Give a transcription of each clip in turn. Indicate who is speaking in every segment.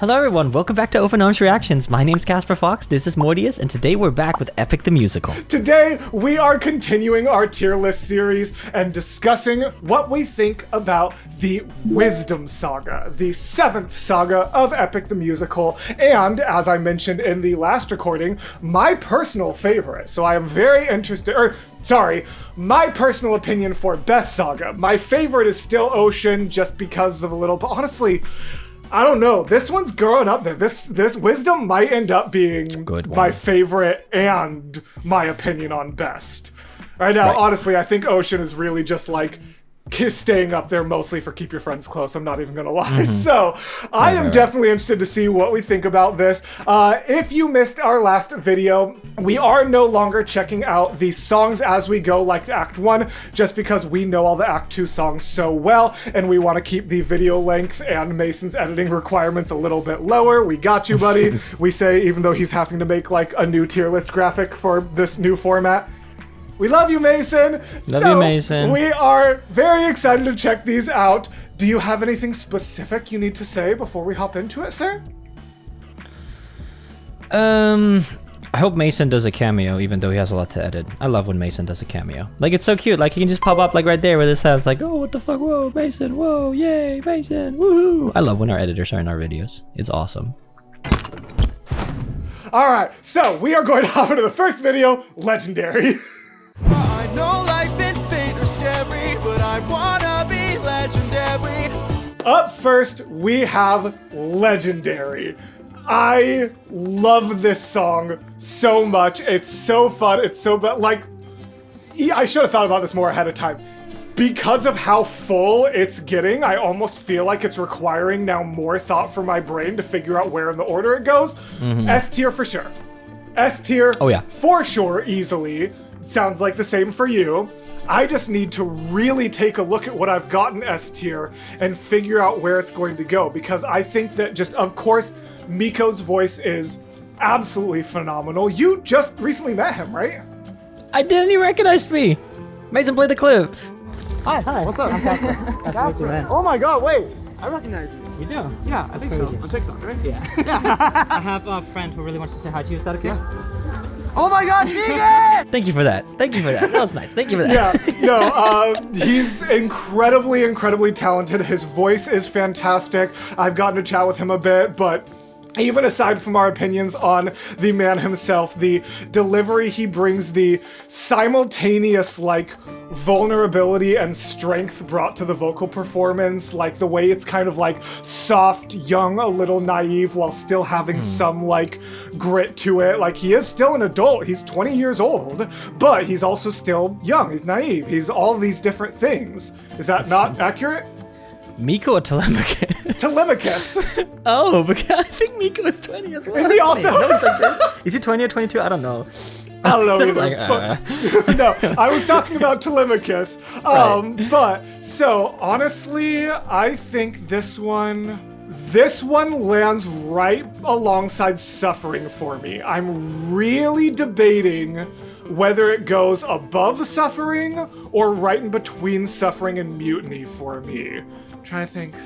Speaker 1: Hello everyone, welcome back to Open Arms Reactions. My name's Casper Fox, this is Mortius, and today we're back with Epic the Musical.
Speaker 2: Today, we are continuing our tier list series and discussing what we think about the Wisdom Saga, the 7th saga of Epic the Musical, and, as I mentioned in the last recording, my personal favorite. So I am very interested, my personal opinion for best saga. My favorite is still Ocean, just because of a little, but honestly, I don't know. This one's growing up there. This Wisdom might end up being my favorite and my opinion on best. Right now, honestly, I think Ocean is really just like staying up there mostly for Keep Your Friends Close. I'm not even gonna lie. So I am definitely interested to see what we think about this. If you missed our last video, we are no longer checking out the songs as we go like Act 1, just because we know all the Act 2 songs so well, and we want to keep the video length and Mason's editing requirements a little bit lower. We got you, buddy. We say, even though he's having to make like a new tier list graphic for this new format. We love you, Mason.
Speaker 1: Love you, Mason.
Speaker 2: We are very excited to check these out. Do you have anything specific you need to say before we hop into it, sir?
Speaker 1: I hope Mason does a cameo, even though he has a lot to edit. I love when Mason does a cameo. Like, it's so cute. Like, he can just pop up like right there with his hands like, oh, what the fuck, whoa, Mason, whoa, yay, Mason, woohoo. I love when our editors are in our videos. It's awesome.
Speaker 2: All right, so we are going to hop into the first video, Legendary.
Speaker 3: I know life and fate are scary, but I wanna be legendary.
Speaker 2: Up first, we have Legendary. I love this song so much. It's so fun. It's so, but like, I should have thought about this more ahead of time. Because of how full it's getting, I almost feel like it's requiring now more thought for my brain to figure out where in the order it goes. S tier for sure. S tier, for sure, easily. Sounds like the same for you. I just need to really take a look at what I've got in S tier and figure out where it's going to go, because I think that just, of course, Miko's voice is absolutely phenomenal. You just recently met him, right?
Speaker 1: I didn't even recognize me. Mason, play the clip.
Speaker 4: Hi.
Speaker 3: What's up?
Speaker 4: I'm Casper. Nice to meet you, man.
Speaker 3: Oh my god, wait. I recognize you.
Speaker 4: You do?
Speaker 3: Yeah, I think so.
Speaker 4: crazy.
Speaker 3: On TikTok, right?
Speaker 4: Yeah. I have a friend who really wants to say hi to you. Is that okay?
Speaker 3: Oh my god, Tegan!
Speaker 1: Thank you for that. Thank you for that. That was nice. Thank you for that.
Speaker 2: Yeah, no, he's incredibly talented. His voice is fantastic. I've gotten to chat with him a bit, but even aside from our opinions on the man himself, the delivery he brings, the simultaneous, like, vulnerability and strength brought to the vocal performance, like the way it's kind of like soft, young, a little naive, while still having some like grit to it. Like, he is still an adult. He's 20 years old, but he's also still young. He's naive. He's all these different things. Is that not accurate?
Speaker 1: Miko or Telemachus?
Speaker 2: Telemachus.
Speaker 1: Oh, because I think Miko is 20 as well.
Speaker 2: Is he also?
Speaker 1: Is he 20 or 22? I don't know.
Speaker 2: I don't know either.
Speaker 1: Like,
Speaker 2: No, I was talking about Telemachus. But, so, honestly, I think this one lands right alongside Suffering for me. I'm really debating whether it goes above Suffering or right in between Suffering and Mutiny for me. I'm trying to think.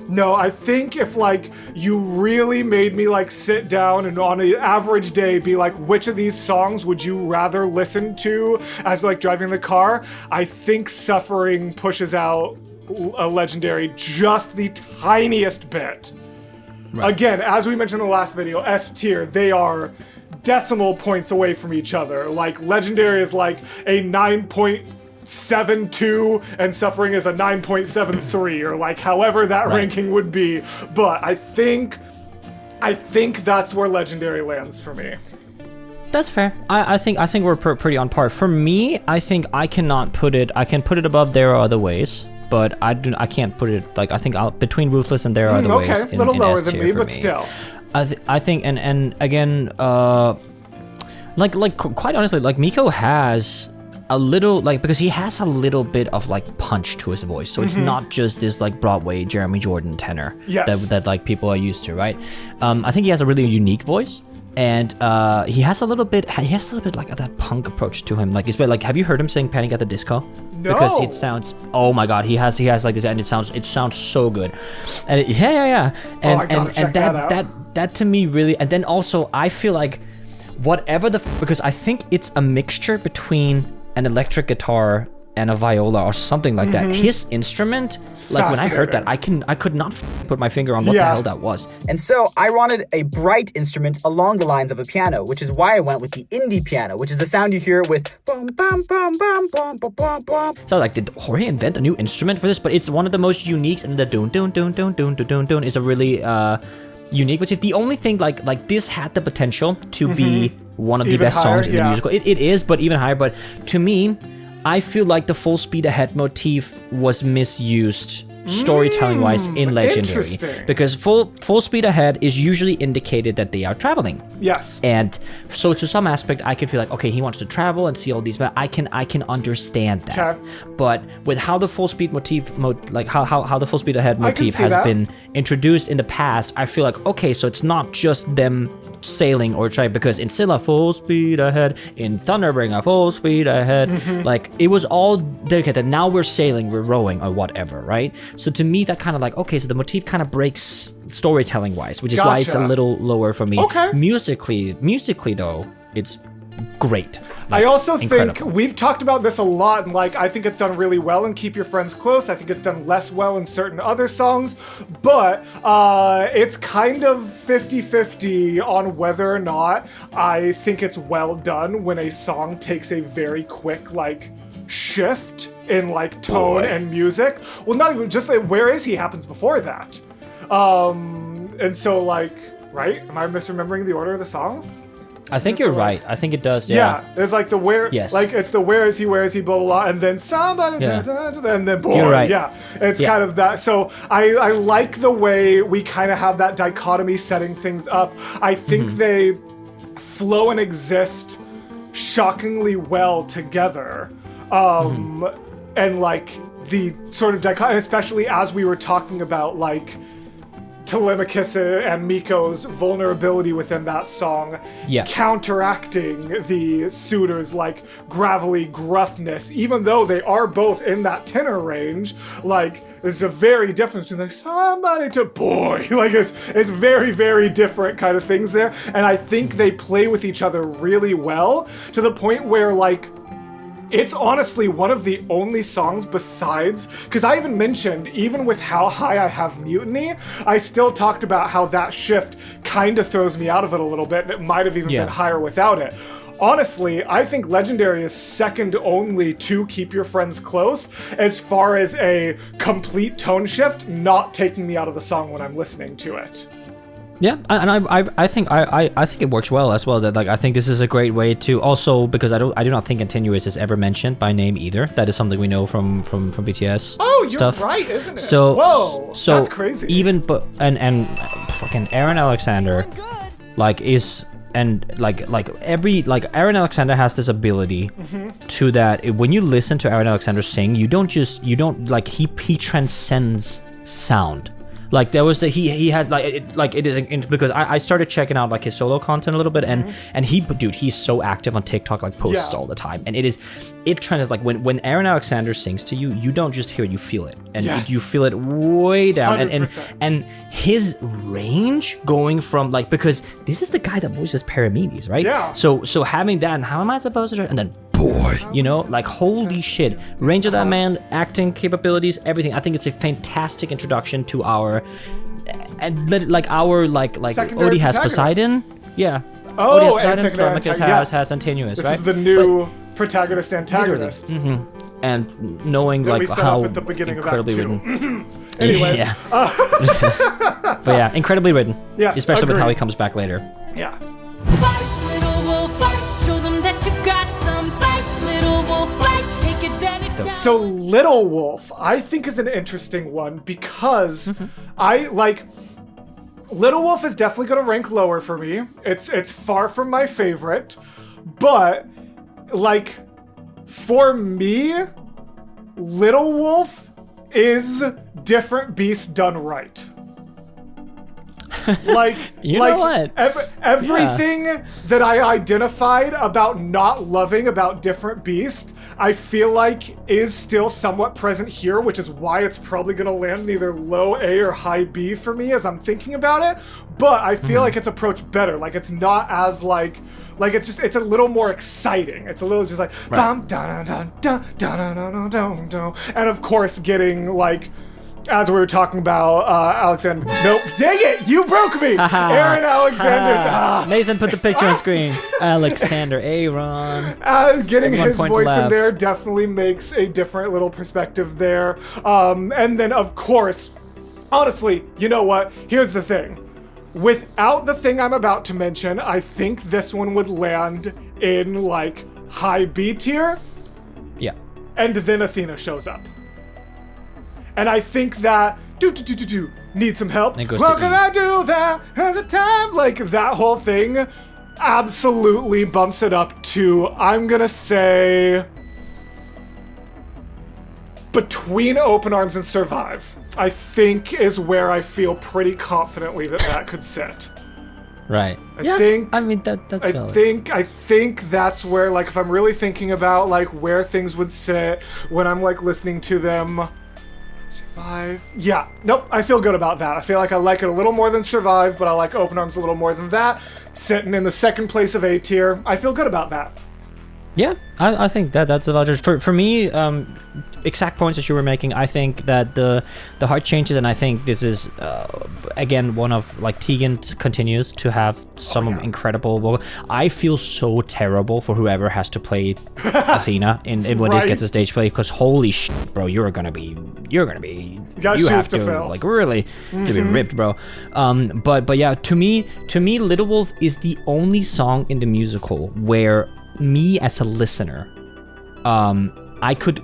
Speaker 2: No, I think if, like, you really made me, like, sit down and on an average day be like, which of these songs would you rather listen to as, like, driving the car? I think Suffering pushes out a Legendary just the tiniest bit. Right. Again, as we mentioned in the last video, S tier, they are decimal points away from each other. Like, Legendary is like a 9.72 and Suffering is a 9.73, or like however that ranking would be. But I think that's where Legendary lands for me.
Speaker 1: That's fair. I think we're pretty on par. For me, I think I cannot put it. I can put it above There Are Other Ways, but I can't put it, like, I think between Ruthless and There Are Other Ways.
Speaker 2: Okay, a little lower than me, but still.
Speaker 1: I think, and again, like quite honestly, like, Miko has a little, like, because he has a little bit of, like, punch to his voice, so it's not just this, like, Broadway Jeremy Jordan tenor that like people are used to, right? I think he has a really unique voice. And he has a little bit like that punk approach to him. Like, it's like, have you heard him sing Panic at the Disco?
Speaker 2: No.
Speaker 1: Because it sounds, oh my god, he has like this, and it sounds so good. And yeah. And
Speaker 2: I gotta check that out.
Speaker 1: that to me really, and then also I feel like whatever because I think it's a mixture between an electric guitar and a viola or something like that. His instrument, like when I heard that, I could not put my finger on what the hell that was.
Speaker 5: And so I wanted a bright instrument along the lines of a piano, which is why I went with the indie piano, which is the sound you hear with boom, bum, bum, bum, bum, bum, bum, bum.
Speaker 1: So like, did Jorge invent a new instrument for this? But it's one of the most unique, and the dun dun dun dun dun dun dun is a really unique motif. The only thing like this had the potential to be one of the
Speaker 2: Even
Speaker 1: best
Speaker 2: higher,
Speaker 1: songs in the musical. It is, but even higher. But to me, I feel like the full speed ahead motif was misused storytelling wise in Legendary,
Speaker 2: interesting.
Speaker 1: because full speed ahead is usually indicated that they are traveling.
Speaker 2: Yes.
Speaker 1: And so to some aspect, I can feel like, okay, he wants to travel and see all these, but I can understand that.
Speaker 2: Okay.
Speaker 1: But with how the full speed motif, like how the full speed ahead motif
Speaker 2: see
Speaker 1: has
Speaker 2: that.
Speaker 1: been introduced in the past, I feel like, okay, so it's not just them sailing or trying, because in Scylla, full speed ahead, in Thunderbringer, full speed ahead, like it was all dedicated. Now we're sailing, we're rowing, or whatever, right? So to me, that kind of like, okay, so the motif kind of breaks storytelling wise, which is why it's a
Speaker 2: Gotcha.
Speaker 1: little lower for me.
Speaker 2: Okay.
Speaker 1: Musically though, it's great.
Speaker 2: I also
Speaker 1: incredible.
Speaker 2: think we've talked about this a lot, and like I think it's done really well in Keep Your Friends Close. I think it's done less well in certain other songs, but it's kind of 50-50 on whether or not I think it's well done when a song takes a very quick like shift in like tone and music. Well, not even just like Where Is He happens before that. And so like, right? Am I misremembering the order of the song?
Speaker 1: I think you're right. I think it does.
Speaker 2: Yeah, there's like the where,
Speaker 1: Yes.
Speaker 2: like it's the where is he, blah, blah, blah, and then somebody,
Speaker 1: Yeah.
Speaker 2: and then boy,
Speaker 1: You're right.
Speaker 2: yeah, it's
Speaker 1: Yeah.
Speaker 2: kind of that. So I like the way we kind of have that dichotomy setting things up. I think they flow and exist shockingly well together. And like the sort of dichotomy, especially as we were talking about like Telemachus and Miko's vulnerability within that song, counteracting the suitors' like gravelly gruffness, even though they are both in that tenor range. Like there's a very difference between like somebody to boy, like it's very, very different kind of things there. And I think they play with each other really well to the point where like it's honestly one of the only songs besides, because I even mentioned, even with how high I have Mutiny, I still talked about how that shift kind of throws me out of it a little bit, and it might have even been higher without it. Honestly, I think Legendary is second only to Keep Your Friends Close as far as a complete tone shift, not taking me out of the song when I'm listening to it.
Speaker 1: Yeah, and I think it works well as well. That like I think this is a great way to also, because I do not think Continuous is ever mentioned by name either. That is something we know from BTS.
Speaker 2: Oh, you're
Speaker 1: stuff.
Speaker 2: right, isn't it?
Speaker 1: So
Speaker 2: that's crazy.
Speaker 1: Even and fucking Aaron Alexander, like is and like Aaron Alexander has this ability to that when you listen to Aaron Alexander sing, you don't like he transcends sound. Like there was he has it is because I started checking out like his solo content a little bit, and he's so active on TikTok, like posts all the time, and it trends like when Aaron Alexander sings to you, you don't just hear it, you feel it, and you feel it way down, and his range going from like, because this is the guy that voices Paramedes, right?
Speaker 2: Yeah.
Speaker 1: So having that, and how am I supposed to, and then boy, you know, like holy shit, range of that man, acting capabilities, everything. I think it's a fantastic introduction to our
Speaker 2: Secondary
Speaker 1: Odie has
Speaker 2: protagonist.
Speaker 1: Poseidon, yeah.
Speaker 2: Oh,
Speaker 1: Odie has
Speaker 2: and
Speaker 1: Poseidon,
Speaker 2: secondary
Speaker 1: Telemachus
Speaker 2: antagonist.
Speaker 1: has Continuous,
Speaker 2: This
Speaker 1: right?
Speaker 2: is the new protagonist antagonist.
Speaker 1: And knowing
Speaker 2: That we
Speaker 1: like
Speaker 2: set
Speaker 1: how
Speaker 2: up at the beginning of
Speaker 1: incredibly
Speaker 2: Act 2.
Speaker 1: written.
Speaker 2: Anyways,
Speaker 1: Yeah. But yeah, incredibly written.
Speaker 2: Yes,
Speaker 1: especially with how
Speaker 2: agreed.
Speaker 1: he comes back later.
Speaker 2: yeah.
Speaker 6: Fight, little wolf, fight. Show them that you've got some fight, little wolf, fight. Take advantage.
Speaker 2: So Little Wolf, I think, is an interesting one because I like Little Wolf is definitely going to rank lower for me. It's far from my favorite, but like for me, Little Wolf is Different Beast done right. Like,
Speaker 1: You
Speaker 2: like
Speaker 1: know what?
Speaker 2: everything that I identified about not loving about Different Beast, I feel like is still somewhat present here, which is why it's probably gonna land in either low A or high B for me as I'm thinking about it. But I feel like it's approached better. Like it's not as like it's a little more exciting. It's a little just like bum dun dun dun dun dun dun dun, and of course getting like. As we were talking about, Alexander. Nope. Dang it! You broke me! Aaron Alexander's.
Speaker 1: Mason put the picture on screen. Alexander Aaron.
Speaker 2: Getting
Speaker 1: One
Speaker 2: his
Speaker 1: point
Speaker 2: voice in
Speaker 1: left.
Speaker 2: there definitely makes a different little perspective there. And then, of course, honestly, you know what? Here's the thing. Without the thing I'm about to mention, I think this one would land in, like, high B tier.
Speaker 1: Yeah.
Speaker 2: And then Athena shows up. And I think that need some help.
Speaker 1: It goes
Speaker 2: What
Speaker 1: to
Speaker 2: can
Speaker 1: E.
Speaker 2: I do there? There's a time. Like that whole thing absolutely bumps it up to, I'm gonna say, between Open Arms and Survive. I think is where I feel pretty confidently that could sit.
Speaker 1: Right.
Speaker 2: I think.
Speaker 1: I mean that's
Speaker 2: I
Speaker 1: valid.
Speaker 2: think that's where, like, if I'm really thinking about like where things would sit when I'm like listening to them. Survive. Yeah. Nope. I feel good about that. I feel like I like it a little more than Survive, but I like Open Arms a little more than that. Sitting in the second place of A tier. I feel good about that.
Speaker 1: Yeah, I think that's about it. For me, exact points that you were making, I think that the heart changes, and I think this is again one of, like, Tegan continues to have some incredible vocal. I feel so terrible for whoever has to play Athena in when this gets a stage play, because holy shit, bro, you
Speaker 2: got
Speaker 1: have
Speaker 2: shoes to
Speaker 1: to
Speaker 2: fill.
Speaker 1: like really to be ripped, bro. But yeah, to me, Little Wolf is the only song in the musical where me as a listener, I could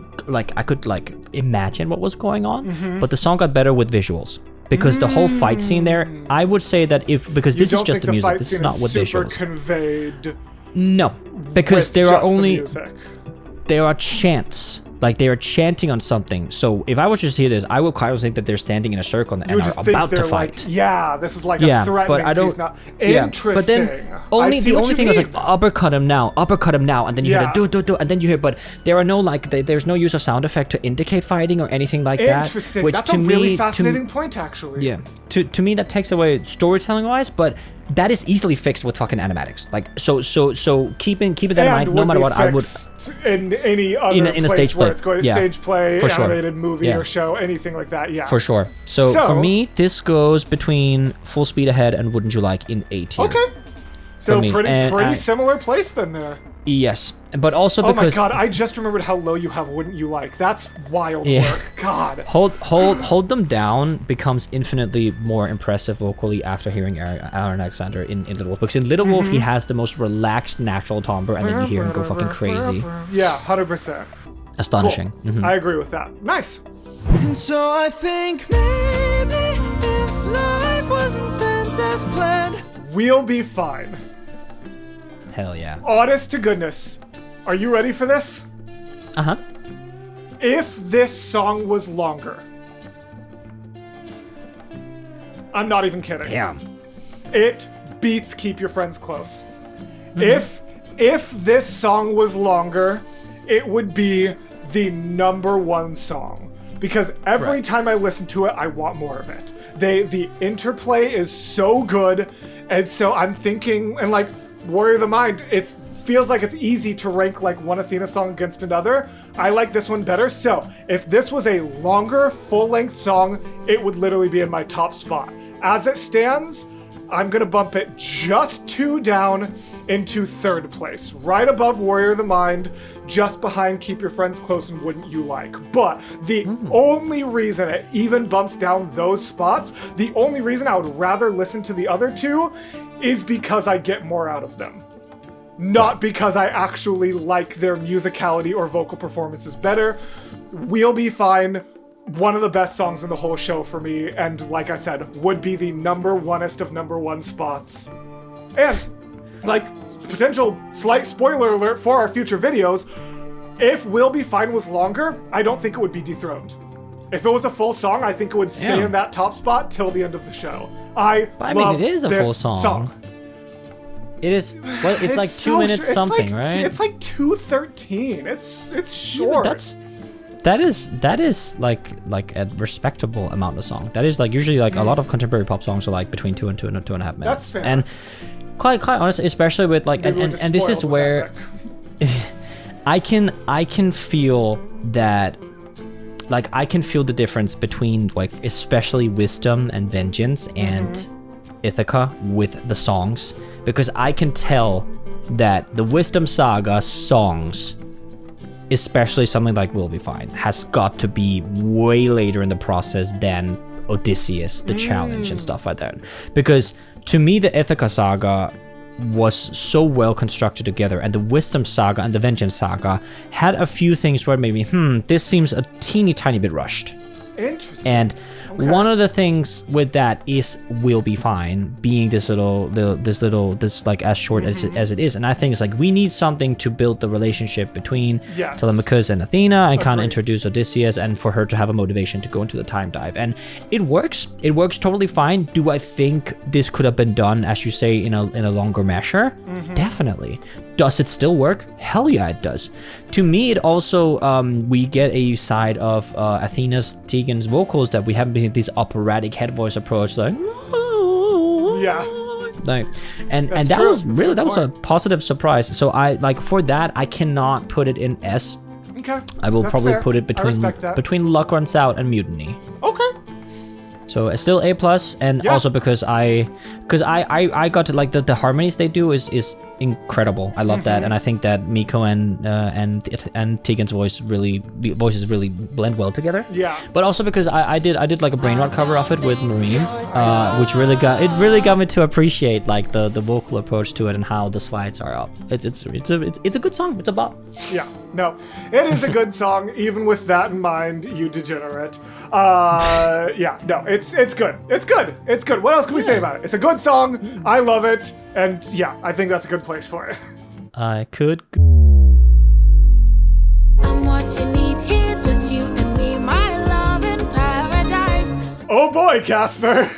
Speaker 1: imagine what was going on, but the song got better with visuals, because the whole fight scene there, I would say that because this is just the music, this is not with
Speaker 2: super
Speaker 1: visuals.
Speaker 2: Conveyed.
Speaker 1: No, because
Speaker 2: with
Speaker 1: there are
Speaker 2: just the
Speaker 1: only
Speaker 2: music.
Speaker 1: there are chants. Like, they are chanting on something. So if I was just to hear this, I would kind of think that they're standing in a circle and
Speaker 2: You would
Speaker 1: are
Speaker 2: just think
Speaker 1: about to
Speaker 2: they're
Speaker 1: fight.
Speaker 2: like, yeah, this is like a threatening
Speaker 1: but I don't.
Speaker 2: piece. Not
Speaker 1: Yeah,
Speaker 2: interesting.
Speaker 1: but then the only thing is like uppercut him now, and then you hear the do, and then you hear. But there are no there's no use of sound effect to indicate fighting or anything like that.
Speaker 2: Interesting.
Speaker 1: Which
Speaker 2: That's
Speaker 1: to
Speaker 2: a really
Speaker 1: me,
Speaker 2: fascinating point, actually.
Speaker 1: Yeah, to me that takes away storytelling wise, but that is easily fixed with fucking animatics. Like so keeping that in mind, no matter what, I would.
Speaker 2: In any other
Speaker 1: in a
Speaker 2: place
Speaker 1: stage
Speaker 2: where
Speaker 1: play.
Speaker 2: it's going to
Speaker 1: Yeah,
Speaker 2: stage play,
Speaker 1: for sure.
Speaker 2: animated movie
Speaker 1: Yeah.
Speaker 2: or show, anything like that, yeah.
Speaker 1: For sure. So for me, this goes between Full Speed Ahead and Wouldn't You Like in A tier.
Speaker 2: Okay. So
Speaker 1: me.
Speaker 2: pretty
Speaker 1: And
Speaker 2: similar place then there.
Speaker 1: Yes, but also
Speaker 2: Oh my
Speaker 1: because
Speaker 2: god, I just remembered how low you have Wouldn't You Like. That's wild
Speaker 1: Yeah.
Speaker 2: work. God.
Speaker 1: hold them down becomes infinitely more impressive vocally after hearing Aaron Alexander in Little Wolf. Because in Little Wolf, he has the most relaxed, natural timbre, and then you hear him go fucking crazy.
Speaker 2: Yeah, 100%.
Speaker 1: Astonishing.
Speaker 2: Cool.
Speaker 1: Mhm.
Speaker 2: I agree with that. Nice.
Speaker 3: And so I think maybe if life wasn't spent as planned,
Speaker 2: We'll be fine.
Speaker 1: Hell yeah.
Speaker 2: Honest to goodness. Are you ready for this?
Speaker 1: Uh-huh.
Speaker 2: If this song was longer. I'm not even kidding.
Speaker 1: Damn.
Speaker 2: It beats Keep Your Friends Close. If this song was longer, it would be the #1 song. Because every time I listen to it, I want more of it. The interplay is so good, and so I'm thinking, and like Warrior of the Mind, it feels like it's easy to rank like one Athena song against another. I like this one better. So if this was a longer, full-length song, it would literally be in my top spot. As it stands, I'm gonna bump it just 2 down into 3rd place, right above Warrior of the Mind, just behind Keep Your Friends Close and Wouldn't You Like. But the only reason it even bumps down those spots, the only reason I would rather listen to the other 2 is because I get more out of them. Not because I actually like their musicality or vocal performances better. We'll Be Fine, one of the best songs in the whole show for me, and like I said, would be the #1est of #1 spots. And, like, potential slight spoiler alert for our future videos, if We'll Be Fine was longer, I don't think it would be dethroned. If it was a full song, I think it would stay
Speaker 1: Yeah.
Speaker 2: in that top spot till the end of the show. I
Speaker 1: But
Speaker 2: love
Speaker 1: it is a
Speaker 2: this
Speaker 1: full song. It is. Well, it's like 2
Speaker 2: so
Speaker 1: minutes
Speaker 2: it's
Speaker 1: something,
Speaker 2: like,
Speaker 1: right?
Speaker 2: It's like 2:13. It's
Speaker 1: Yeah, but
Speaker 2: short.
Speaker 1: that is like a respectable amount of song. That is like usually like a lot of contemporary pop songs are like between 2 and 2.5 minutes.
Speaker 2: That's fair.
Speaker 1: And quite honestly, especially with like
Speaker 2: Maybe we're
Speaker 1: and
Speaker 2: just
Speaker 1: this is
Speaker 2: spoiled with
Speaker 1: where
Speaker 2: Epic.
Speaker 1: I can feel that. Like I can feel the difference between like especially Wisdom and Vengeance and Ithaca with the songs, because I can tell that the Wisdom Saga songs, especially something like Will Be Fine, has got to be way later in the process than Odysseus, the challenge and stuff like that. Because to me, the Ithaca Saga was so well constructed together, and the Wisdom Saga and the Vengeance Saga had a few things where maybe, this seems a teeny tiny bit rushed.
Speaker 2: Interesting.
Speaker 1: And one of the things with that is Will Be Fine being this like as short as it is. And I think it's like we need something to build the relationship between
Speaker 2: Yes.
Speaker 1: Telemachus and Athena and kind of
Speaker 2: Agreed.
Speaker 1: introduce Odysseus and for her to have a motivation to go into the time dive. And it works. It works totally fine. Do I think this could have been done, as you say, in a longer measure? Definitely. Does it still work? Hell yeah, it does. To me, it also, we get a side of Athena's, Tegan's vocals that we haven't been this operatic head voice approach, like,
Speaker 2: Yeah.
Speaker 1: like, and
Speaker 2: That's
Speaker 1: that
Speaker 2: true.
Speaker 1: was
Speaker 2: That's a
Speaker 1: really,
Speaker 2: good
Speaker 1: that was a
Speaker 2: point.
Speaker 1: positive surprise. So I, like, for that, I cannot put it in S.
Speaker 2: Okay.
Speaker 1: I will
Speaker 2: That's
Speaker 1: probably
Speaker 2: fair.
Speaker 1: put it
Speaker 2: I respect that.
Speaker 1: between Luck Runs Out and Mutiny.
Speaker 2: Okay.
Speaker 1: So it's still A+, and
Speaker 2: Yeah.
Speaker 1: also because I got to, like, the harmonies they do is incredible. I love that, and I think that Miko and Tegan's voices really blend well together.
Speaker 2: Yeah.
Speaker 1: But also because I did like a brain rot cover of it with Marine, which really got me to appreciate like the vocal approach to it and how the slides are up. It's a good song. It's a bop.
Speaker 2: Yeah, no, it is a good song. Even with that in mind, you degenerate. Yeah, no, it's good. It's good. It's good. What else can we say about it? It's a good song. I love it, and yeah, I think that's a good place for it.
Speaker 1: I could.
Speaker 6: I'm what you need here, just you and me, my love in paradise.
Speaker 2: Oh boy, Casper.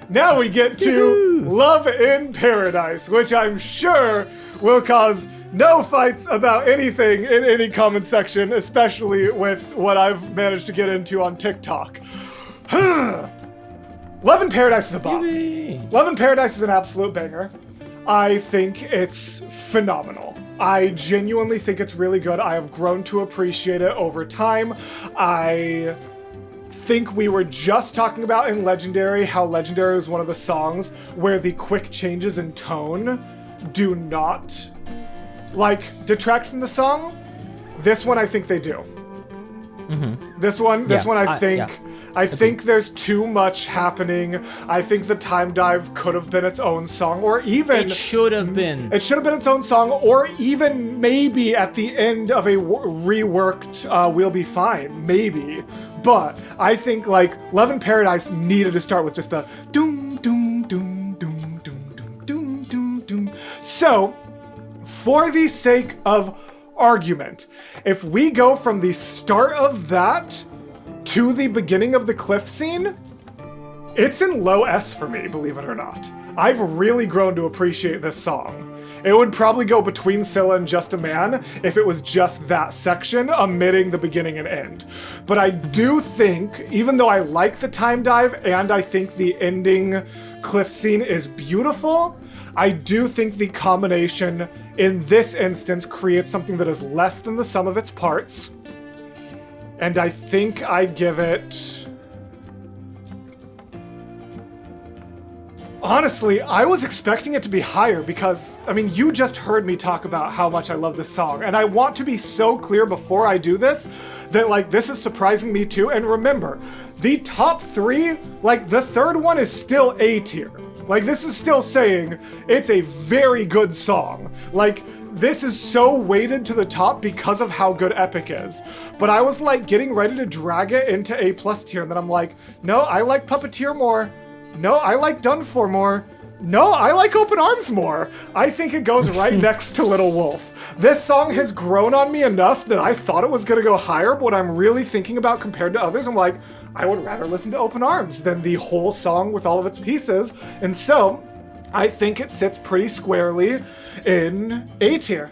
Speaker 2: Now we get to Love in Paradise, which I'm sure will cause no fights about anything in any comment section, especially with what I've managed to get into on TikTok. Love in Paradise is a bop. Love in Paradise is an absolute banger. I think it's phenomenal. I genuinely think it's really good. I have grown to appreciate it over time. I think we were just talking about in Legendary how Legendary is one of the songs where the quick changes in tone do not, like, detract from the song. This one, I think they do. This one, I think there's too much happening. I think the time dive could have been its own song, or even
Speaker 1: It should have been.
Speaker 2: it should have been its own song, or even maybe at the end of a reworked We'll Be Fine, maybe. But I think like Love in Paradise needed to start with just a doom doom doom doom doom doom doom doom doom. So, for the sake of argument, if we go from the start of that to the beginning of the cliff scene, it's in low S for me, believe it or not. I've really grown to appreciate this song. It would probably go between Scylla and Just a Man if it was just that section, omitting the beginning and end. But I do think, even though I like the time dive and I think the ending cliff scene is beautiful, I do think the combination in this instance creates something that is less than the sum of its parts. And I think I give it... Honestly, I was expecting it to be higher because, I mean, you just heard me talk about how much I love this song, and I want to be so clear before I do this that, like, this is surprising me too. And remember, the top three, like, the third one is still A tier. Like, this is still saying it's a very good song. Like, this is so weighted to the top because of how good Epic is. But I was, like, getting ready to drag it into A+ tier, and then I'm like, no, I like Puppeteer more. No, I like Done For more. No, I like Open Arms more. I think it goes right next to Little Wolf. This song has grown on me enough that I thought it was going to go higher, but what I'm really thinking about compared to others, I'm like, I would rather listen to Open Arms than the whole song with all of its pieces. And so, I think it sits pretty squarely in A tier.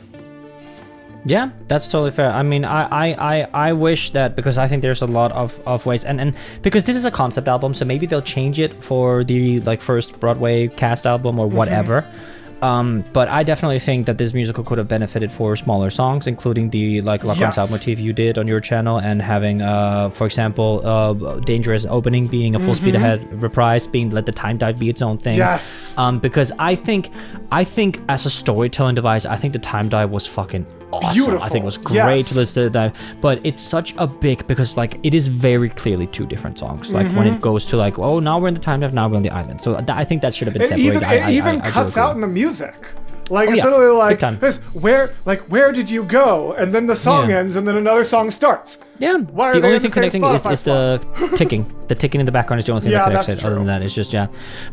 Speaker 1: Yeah, that's totally fair. I mean, I wish that, because I think there's a lot of ways, and because this is a concept album, so maybe they'll change it for the like first Broadway cast album or whatever. But I definitely think that this musical could have benefited for smaller songs, including the like La Concert motif you did on your channel, and having, for example, Dangerous Opening being a full speed ahead reprise, being Let the Time Dive be its own thing.
Speaker 2: Yes.
Speaker 1: Because I think as a storytelling device, I think the Time Dive was fucking awesome.
Speaker 2: Beautiful.
Speaker 1: I think it was great to listen to that, but it's such a big, because like it is very clearly two different songs. Like when it goes to like, oh, now we're in the time dive, now we're on the island. So I think that should have been separated.
Speaker 2: It even cuts out in the music. Like,
Speaker 1: Oh,
Speaker 2: it's
Speaker 1: yeah.
Speaker 2: literally like,
Speaker 1: Big time.
Speaker 2: this, where did you go? And then the song ends, and then another song starts.
Speaker 1: Yeah,
Speaker 2: Why are
Speaker 1: the
Speaker 2: they
Speaker 1: only
Speaker 2: in the
Speaker 1: thing
Speaker 2: same
Speaker 1: connecting is
Speaker 2: Spotify
Speaker 1: the ticking. The ticking in the background is the only thing that connects
Speaker 2: that's
Speaker 1: it. Other
Speaker 2: true.
Speaker 1: than that, it's just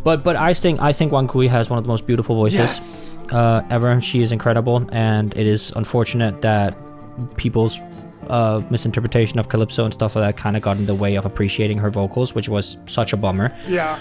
Speaker 1: But I think Wang Kui has one of the most beautiful voices ever. She is incredible, and it is unfortunate that people's misinterpretation of Calypso and stuff like that kind of got in the way of appreciating her vocals, which was such a bummer.
Speaker 2: Yeah.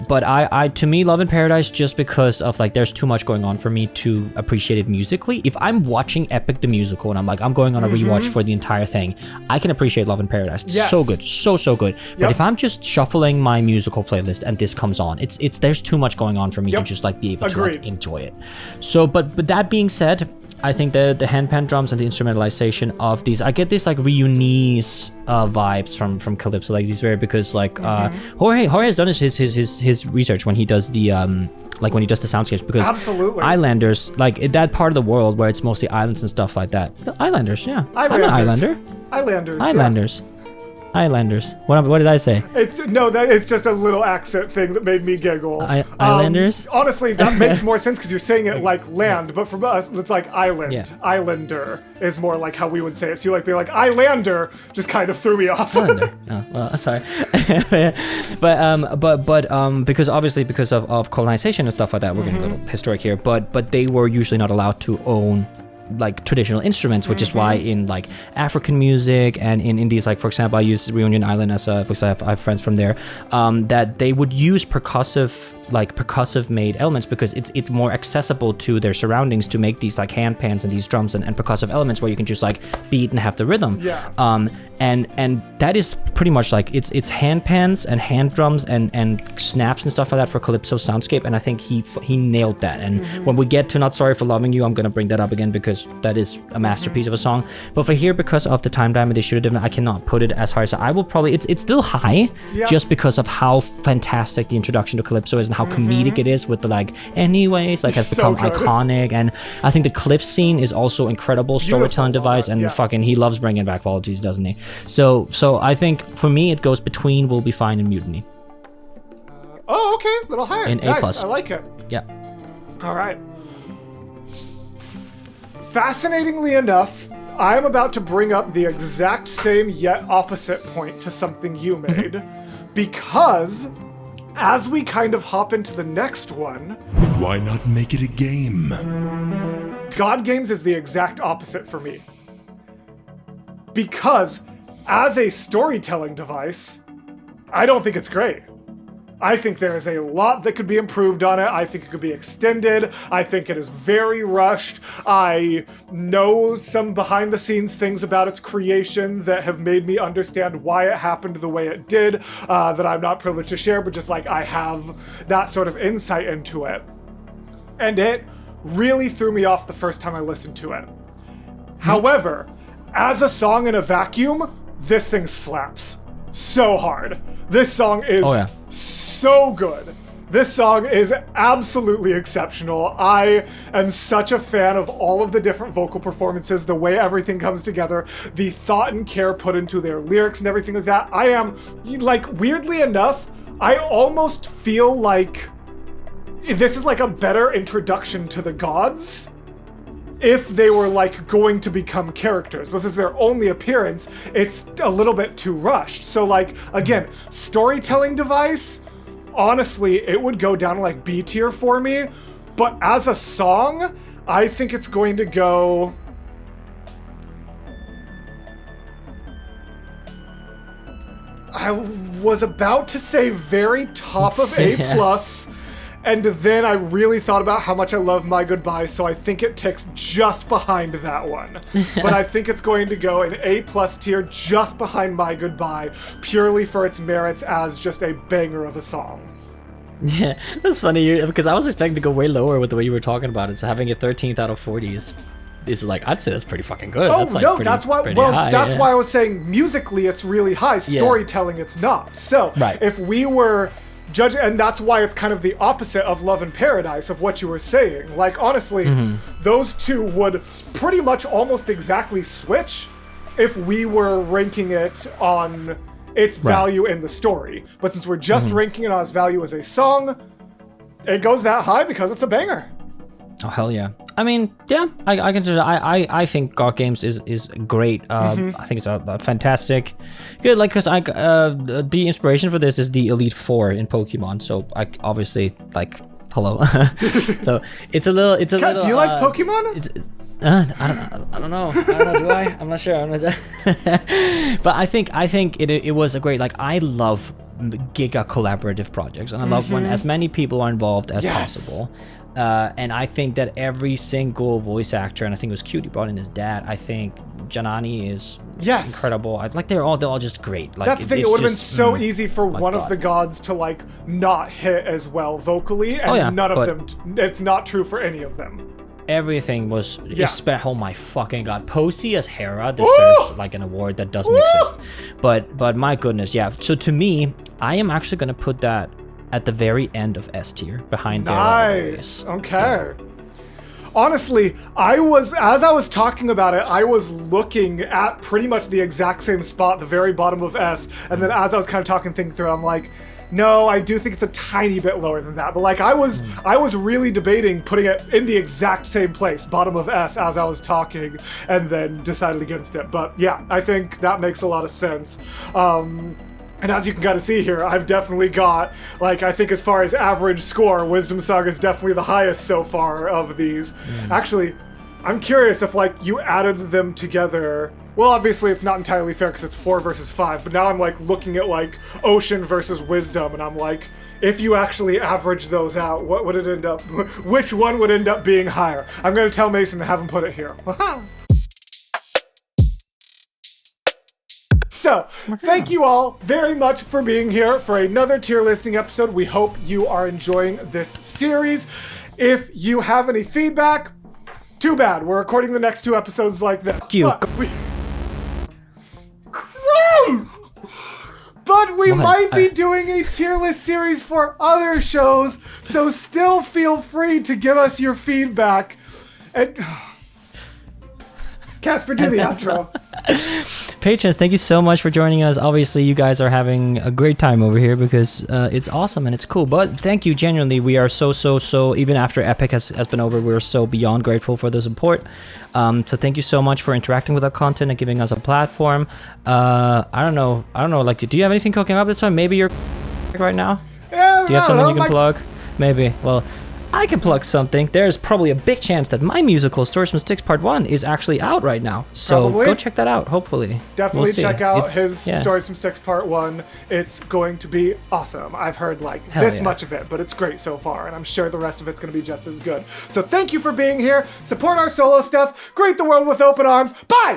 Speaker 1: But I to me, Love in Paradise, just because of like there's too much going on for me to appreciate it musically. If I'm watching Epic the musical and I'm like, I'm going on a rewatch for the entire thing, I can appreciate Love in Paradise. It's so good, so good. But if I'm just shuffling my musical playlist and this comes on, it's there's too much going on for me to just like be able to like enjoy it. So but that being said, I think the handpan drums and the instrumentalization of these, I get this like reunies vibes from Calypso, like these very, because like Jorge has done his research when he does the like when he does the soundscapes, because
Speaker 2: Absolutely.
Speaker 1: Islanders, like that part of the world where it's mostly islands and stuff like that. Islanders, yeah. I'm an islander.
Speaker 2: Islanders.
Speaker 1: Islanders. What did I say?
Speaker 2: It's just a little accent thing that made me giggle.
Speaker 1: Islanders?
Speaker 2: Honestly, that makes more sense because you're saying it like land, but for us, it's like island.
Speaker 1: Yeah.
Speaker 2: Islander is more like how we would say it. So you like being like Islander just kind of threw me off.
Speaker 1: Islander. Oh, well, sorry. but because obviously because of colonization and stuff like that, we're getting a little historic here. But they were usually not allowed to own like traditional instruments, which is why in like African music and in these, like for example, I use Reunion Island as a, because I have friends from there, that they would use percussive made elements, because it's more accessible to their surroundings to make these like hand pans and these drums and percussive elements where you can just like beat and have the rhythm. And that is pretty much like it's hand pans and hand drums and snaps and stuff like that for Calypso soundscape, and I think he nailed that. And when we get to Not Sorry for Loving You, I'm gonna bring that up again because that is a masterpiece of a song. But for here, because of the time diamond they should have done, I cannot put it as high as I will probably. It's still high, just because of how fantastic the introduction to Calypso is and how comedic it is with the like anyways, like has become iconic. And I think the cliff scene is also incredible storytelling device, and fucking he loves bringing back qualities, doesn't he? So I think for me it goes between Will Be Fine and Mutiny.
Speaker 2: Okay, a little higher.
Speaker 1: In
Speaker 2: Nice,
Speaker 1: A+.
Speaker 2: I like it.
Speaker 1: Yeah.
Speaker 2: All right. Fascinatingly enough, I am about to bring up the exact same yet opposite point to something you made, because as we kind of hop into the next one,
Speaker 7: why not make it a game?
Speaker 2: God Games is the exact opposite for me. Because as a storytelling device, I don't think it's great. I think there is a lot that could be improved on it. I think it could be extended. I think it is very rushed. I know some behind the scenes things about its creation that have made me understand why it happened the way it did, that I'm not privileged to share, but just like I have that sort of insight into it. And it really threw me off the first time I listened to it. However, as a song in a vacuum, this thing slaps so hard. This song is so good. This song is absolutely exceptional. I am such a fan of all of the different vocal performances, the way everything comes together, the thought and care put into their lyrics and everything like that. I am, like, weirdly enough, I almost feel like this is like a better introduction to the gods if they were like going to become characters. But this is their only appearance, it's a little bit too rushed. So like, again, storytelling device, honestly, it would go down to like B tier for me. But as a song, I think it's going to go... I was about to say very top of A+, and then I really thought about how much I love My Goodbye, so I think it ticks just behind that one. But I think it's going to go in A+ tier just behind My Goodbye, purely for its merits as just a banger of a song.
Speaker 1: Yeah, that's funny because I was expecting to go way lower with the way you were talking about it. So having a 13th out of 40 is like, I'd say that's pretty fucking good.
Speaker 2: Oh,
Speaker 1: that's like
Speaker 2: no,
Speaker 1: pretty,
Speaker 2: that's why.
Speaker 1: pretty
Speaker 2: Well,
Speaker 1: high,
Speaker 2: that's
Speaker 1: yeah.
Speaker 2: why I was saying musically it's really high. Storytelling, it's not. So
Speaker 1: Right.
Speaker 2: if we were judging, and that's why it's kind of the opposite of Love in Paradise of what you were saying. Like honestly, those two would pretty much almost exactly switch if we were ranking it on its value in the story. But since we're just ranking it on its value as a song, it goes that high because it's a banger.
Speaker 1: Oh hell yeah! I mean, yeah, I consider. I think God Games is great. I think it's a fantastic, good. Like, cause the inspiration for this is the Elite Four in Pokemon. So I obviously like hello. So it's a little.
Speaker 2: Do you like Pokemon?
Speaker 1: I don't know. Do I? I'm not sure. But I think it was a great. Like, I love giga collaborative projects, and I love when as many people are involved as possible. And I think that every single voice actor, and I think it was cute he brought in his dad. I think Janani is incredible. Like they're all just great. Like
Speaker 2: that's the thing. It would have been so easy for one of the gods to like not hit as well vocally, and none of them. It's not true for any of them.
Speaker 1: Everything was. Oh my fucking god! Posey as Hera deserves like an award that doesn't exist. But my goodness, yeah. So to me, I am actually gonna put that at the very end of S tier, behind
Speaker 2: Nice. Okay. Honestly, as I was talking about it, I was looking at pretty much the exact same spot, the very bottom of S, and then as I was kind of talking things through, I'm like, no, I do think it's a tiny bit lower than that. But like I was really debating putting it in the exact same place, bottom of S, as I was talking, and then decided against it. But yeah, I think that makes a lot of sense. And as you can kind of see here, I've definitely got, like, I think as far as average score, Wisdom Saga is definitely the highest so far of these. Actually, I'm curious if, like, you added them together. Well, obviously it's not entirely fair because it's 4 versus 5, but now I'm, like, looking at, like, Ocean versus Wisdom, and I'm like, if you actually average those out, what would it end up, which one would end up being higher? I'm going to tell Mason to have him put it here. So, thank you all very much for being here for another tier listing episode. We hope you are enjoying this series. If you have any feedback, too bad. We're recording the next 2 episodes like this. Christ! But we might be doing a tier list series for other shows, so still feel free to give us your feedback. And Casper, do the outro.
Speaker 1: Patrons, thank you so much for joining us. Obviously, you guys are having a great time over here because it's awesome and it's cool. But thank you, genuinely. We are so, even after Epic has been over, we're so beyond grateful for the support. So thank you so much for interacting with our content and giving us a platform. I don't know. Like, do you have anything cooking up this time? Maybe you're right now?
Speaker 2: Yeah,
Speaker 1: do you have something you can plug? Maybe. Well, I can plug something. There's probably a big chance that my musical, Stories from Sticks Part 1, is actually out right now. So go check that out, hopefully.
Speaker 2: Definitely check out his Stories from Sticks Part 1. It's going to be awesome. I've heard like much of it, but it's great so far, and I'm sure the rest of it's going to be just as good. So thank you for being here. Support our solo stuff. Greet the world with open arms. Bye!